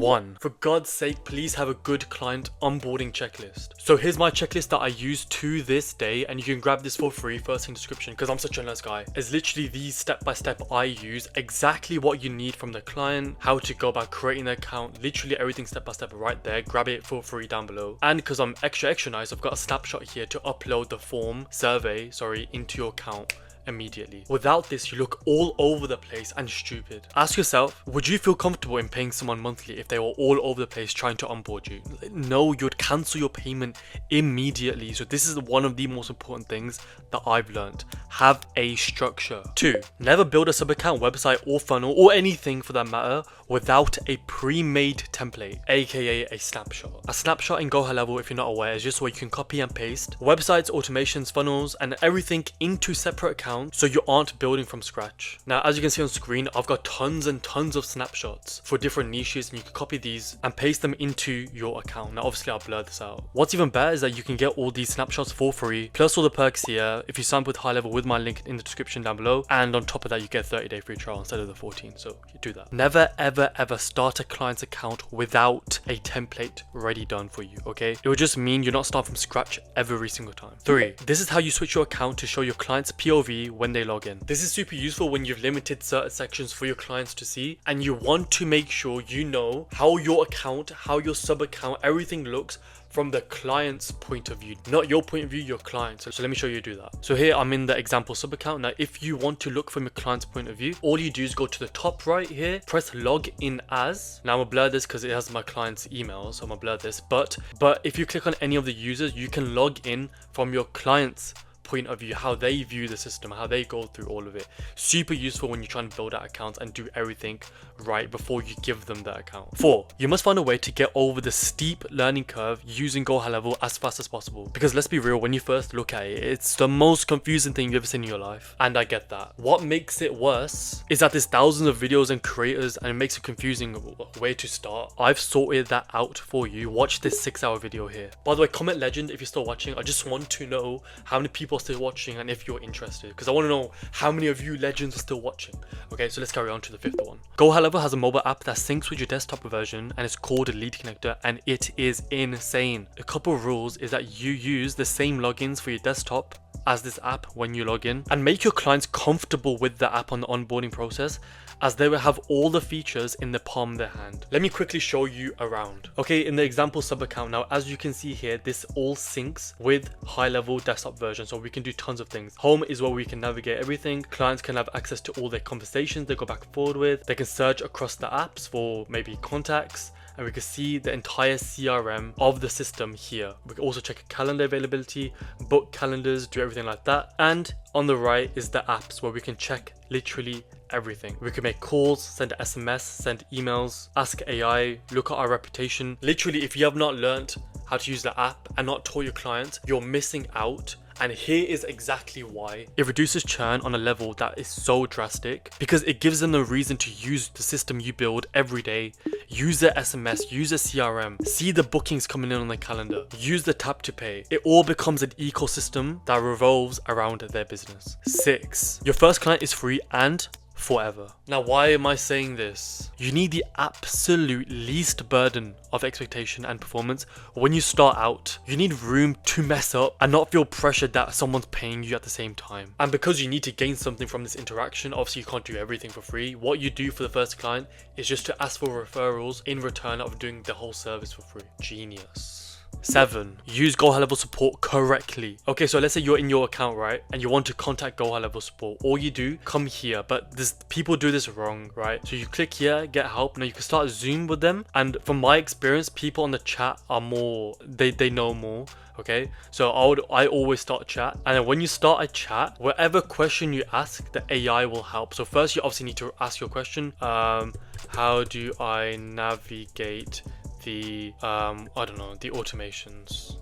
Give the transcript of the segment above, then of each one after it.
1. For God's sake, please have a good client onboarding checklist. So here's my checklist that I use to this day, and you can grab this for free, first in description, because I'm such a nice guy. It's literally these step-by-step I use, exactly what you need from the client, how to go about creating an account, literally everything step-by-step right there. Grab it for free down below. And because I'm extra nice, I've got a snapshot here to upload the survey into your account immediately. Without this, you look all over the place and stupid. Ask yourself, would you feel comfortable in paying someone monthly if they were all over the place trying to onboard you? No, you'd cancel your payment immediately. So this is one of the most important things that I've learned. Have a structure. 2. Never build a sub account, website or funnel or anything for that matter without a pre-made template, aka a snapshot. A snapshot in GoHighLevel, if you're not aware, is just where you can copy and paste websites, automations, funnels, and everything into separate accounts so you aren't building from scratch. Now, as you can see on screen, I've got tons and tons of snapshots for different niches, and you can copy these and paste them into your account. Now, obviously, I'll blur this out. What's even better is that you can get all these snapshots for free, plus all the perks here if you sign up with Highlevel with my link in the description down below. And on top of that, you get 30-day free trial instead of the 14. So you do that. Never, ever start a client's account without a template ready done for you, okay? It would just mean you're not starting from scratch every single time. 3. This is how you switch your account to show your client's POV when they log in. This is super useful when you've limited certain sections for your clients to see, and you want to make sure you know how your account, how your sub account, everything looks from the client's point of view, not your point of view, your client. So let me show you how to do that. So here I'm in the example sub account. Now, if you want to look from your client's point of view, all you do is go to the top right here, press log in as. Now I'm gonna blur this because it has my client's email, so I'm gonna blur this. But if you click on any of the users, you can log in from your client's point of view, how they view the system, how they go through all of it. Super useful when you're trying to build out accounts and do everything right before you give them the account. 4. You must find a way to get over the steep learning curve using GoHighLevel as fast as possible. Because let's be real, when you first look at it, it's the most confusing thing you've ever seen in your life. And I get that. What makes it worse is that there's thousands of videos and creators, and it makes it confusing where to start. I've sorted that out for you. Watch this 6-hour video here. By the way, comment legend if you're still watching. I just want to know how many people are still watching and if you're interested, because I want to know how many of you legends are still watching. Okay, so let's carry on to the 5th one. GoHighLevel has a mobile app that syncs with your desktop version, and it's called a lead connector, and it is insane. A couple of rules is that you use the same logins for your desktop as this app when you log in, and make your clients comfortable with the app on the onboarding process, as they will have all the features in the palm of their hand. Let me quickly show you around. Okay, in the example sub account, now as you can see here, this all syncs with Highlevel desktop version, so we can do tons of things. Home is where we can navigate everything. Clients can have access to all their conversations they go back and forward with. They can search across the apps for maybe contacts, and we can see the entire CRM of the system here. We can also check calendar availability, book calendars, do everything like that. And on the right is the apps where we can check literally everything. We can make calls, send SMS, send emails, ask AI, look at our reputation. Literally, if you have not learned how to use the app and not taught your clients, you're missing out. And here is exactly why. It reduces churn on a level that is so drastic, because it gives them a reason to use the system you build every day. Use the SMS, use the CRM, see the bookings coming in on the calendar, use the tap to pay. It all becomes an ecosystem that revolves around their business. 6. Your first client is free and forever. Now, why am I saying this? You need the absolute least burden of expectation and performance when you start out. You need room to mess up and not feel pressured that someone's paying you at the same time. And because you need to gain something from this interaction, obviously you can't do everything for free. What you do for the first client is just to ask for referrals in return of doing the whole service for free. Genius. 7. Use GoHighLevel support correctly. Okay, so let's say you're in your account, right, and you want to contact GoHighLevel support. All you do, come here, but people do this wrong, right? So you click here, get help. Now you can start Zoom with them, and from my experience, people on the chat are more, they know more. Okay, so I always start a chat, and then when you start a chat, whatever question you ask, the AI will help. So first you obviously need to ask your question. How do I navigate the I don't know, the automations,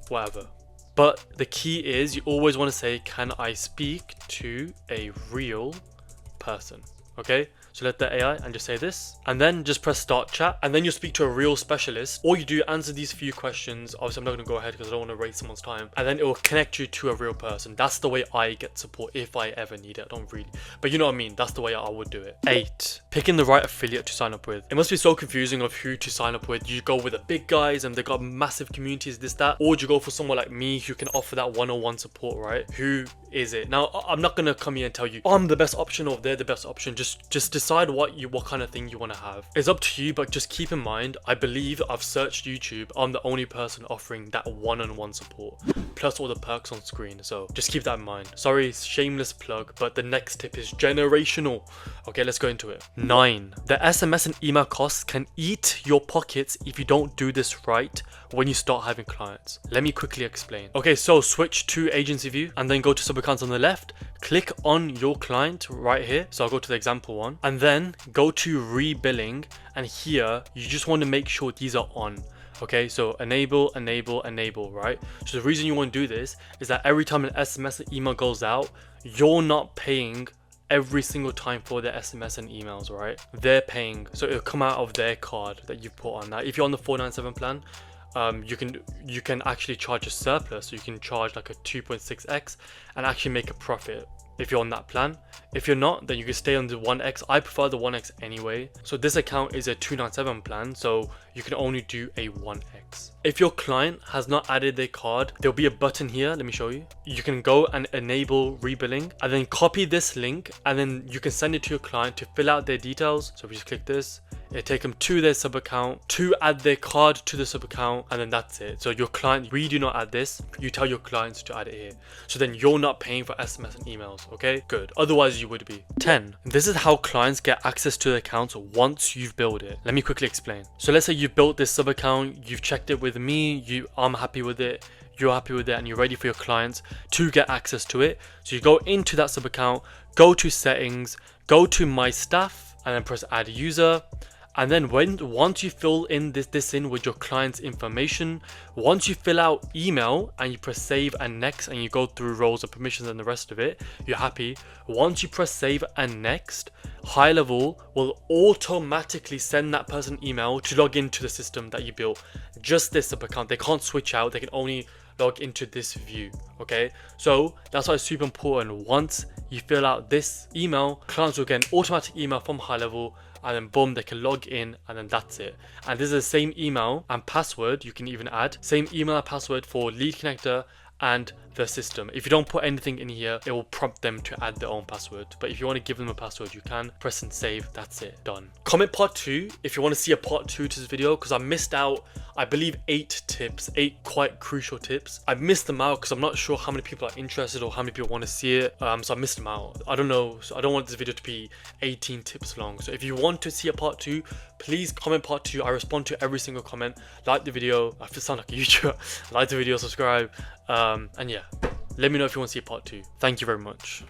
whatever. But the key is you always want to say, can I speak to a real person? Okay, So let the AI and just say this, and then just press start chat, and then you'll speak to a real specialist. All you do, answer these few questions. Obviously I'm not going to go ahead because I don't want to waste someone's time, and then it will connect you to a real person. That's the way I get support if I ever need it. I don't really, but you know what I mean, that's the way I would do it. 8, picking the right affiliate to sign up with. It must be so confusing of who to sign up with. You go with the big guys and they got massive communities, this, that, or do you go for someone like me who can offer that one-on-one support, right? Who is it? Now I'm not gonna come here and tell you I'm the best option or they're the best option. Just decide what kind of thing you want to have. It's up to you, but just keep in mind, I believe I've searched YouTube, I'm the only person offering that one-on-one support plus all the perks on screen, so just keep that in mind. Sorry, shameless plug, but the next tip is generational. Okay, let's go into it. 9, the SMS and email costs can eat your pockets if you don't do this right when you start having clients. Let me quickly explain. Okay, so switch to agency view and then go to sub accounts on the left, click on your client right here. So I'll go to the example one and then go to rebilling, and here you just want to make sure these are on. Okay, so enable, right? So the reason you want to do this is that every time an SMS and email goes out, you're not paying every single time for their SMS and emails, right? They're paying, so it'll come out of their card that you put on. Now if you're on the 497 plan, you can actually charge a surplus, so you can charge like a 2.6x and actually make a profit if you're on that plan. If you're not, then you can stay on the 1x. I prefer the 1x anyway. So this account is a 297 plan, so you can only do a 1x. If your client has not added their card, there'll be a button here. Let me show you. You can go and enable rebilling and then copy this link, and then you can send it to your client to fill out their details. So we just click this. It'll take them to their sub account to add their card to the sub account, and then that's it. So your client, we do not add this, you tell your clients to add it here, so then you're not paying for SMS and emails. Okay, good, otherwise you would be. 10, this is how clients get access to the accounts once you've built it. Let me quickly explain. So let's say you've built this sub account, you've checked it with me, I'm happy with it, you're happy with it, and you're ready for your clients to get access to it. So you go into that sub account, go to settings, go to my staff, and then press add user. And then once you fill in this in with your client's information, once you fill out email and you press save and next, and you go through roles and permissions and the rest of it, you're happy. Once you press save and next, Highlevel will automatically send that person email to log into the system that you built. Just this sub account, they can't switch out, they can only log into this view. Okay, so that's why it's super important. Once you fill out this email, clients will get an automatic email from Highlevel, and then boom, they can log in, and then that's it. And this is the same email and password you can even add. Same email and password for lead connector and the system. If you don't put anything in here, it will prompt them to add their own password. But if you want to give them a password, you can press and save. That's it, done. Comment part 2 if you want to see a part 2 to this video, because I missed out, I believe, 8 tips, 8 quite crucial tips. I missed them out because I'm not sure how many people are interested or how many people want to see it. So I missed them out. I don't know. So I don't want this video to be 18 tips long. So if you want to see a part 2, please comment part 2. I respond to every single comment. Like the video. I feel sound like a YouTuber. Like the video, subscribe. And yeah, let me know if you want to see a part 2. Thank you very much.